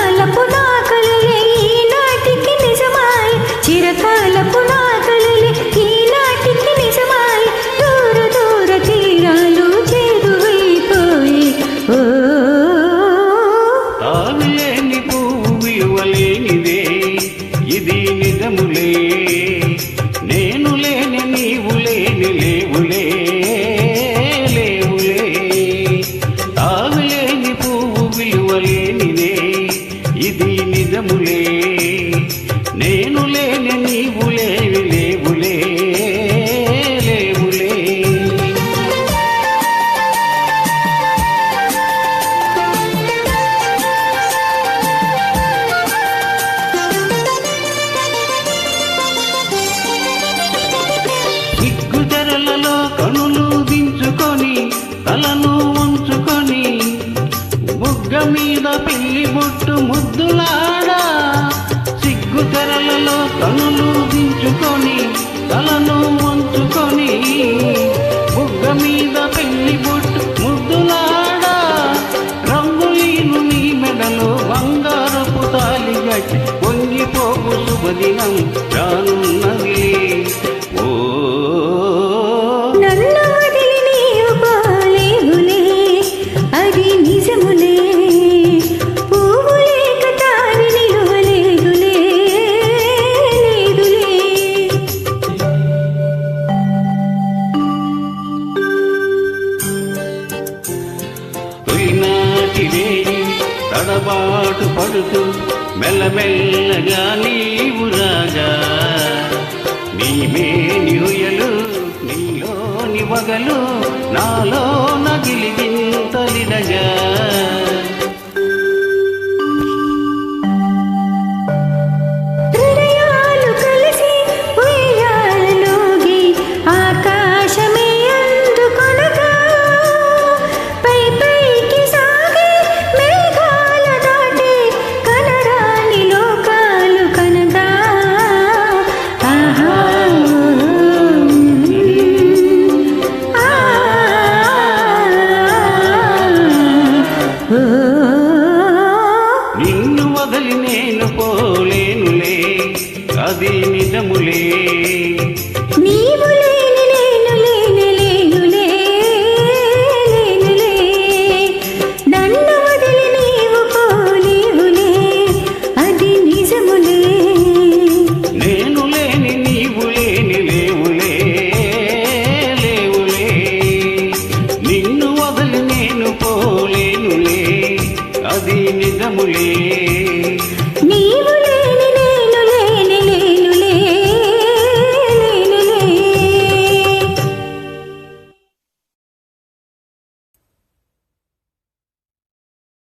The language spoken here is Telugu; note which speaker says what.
Speaker 1: చిరకాలపు నా కలలే ఈనాటికి నిజమాయ్ చిరకాలపు నా కలలే ఈనాటికి నిజమాయ్ దూర దూర తీరాలు చేరువైపోయి ఓ
Speaker 2: తావిలేని పువ్వు విలువలేనిదే ఇది నిజములే నేను లేని నీవు లేని లేవులే లేవులే తావిలేని పువ్వు విలువలేనిదే ఇది నిజములే నేను లేని నీవు లేని లేవులే లేవులే సిగ్గుతెరలలో కనులు దించుకొని తలను ఉంచుకొని బుగ్గ మీద పెళ్లి బొట్టు ముద్దులాడా సిగ్గుతెరలలో కనులు దించుకొని తలను ఉంచుకొని బుగ్గ మీద పెళ్లి బొట్టు ముద్దులాడా రంగులీను నీ మెడలో బంగారపు తాలి గట్టి పొంగిపోకు శుభదినం రానున్నది
Speaker 1: నన్ను వదిలి నీవు పోలేవులే అది నిజములే పువ్వు లేక తావి నిలువలేదులే లేదులే
Speaker 2: తొలినాటివే తడబాటు పడుతూ మెల్లమెల్లగా నీవు రాగా నీవేని ఉయలు నీలోని వగలు నాలో నగిలిగింతలిడగా
Speaker 1: హృదయాలు కలిసి ఉయ్యాలలోగి ఆకాశమే అందుకొనగా పై పైకి సాగే మేఘాల దాటి కనరాని లోకాలు కనగా ఆహా ఓ
Speaker 2: నిన్ను వదిలి నేను పోలేనులే అది నిజములే
Speaker 1: నీవు లేని నేను లేని లేనులే లేనులే నన్ను వదిలి నీవు పోలేవులే అది నిజములే
Speaker 2: నేను లేని నీవు లేని లేవులే లేవులే నిన్ను వదిలి నేను పోలేనులే అది నిజములే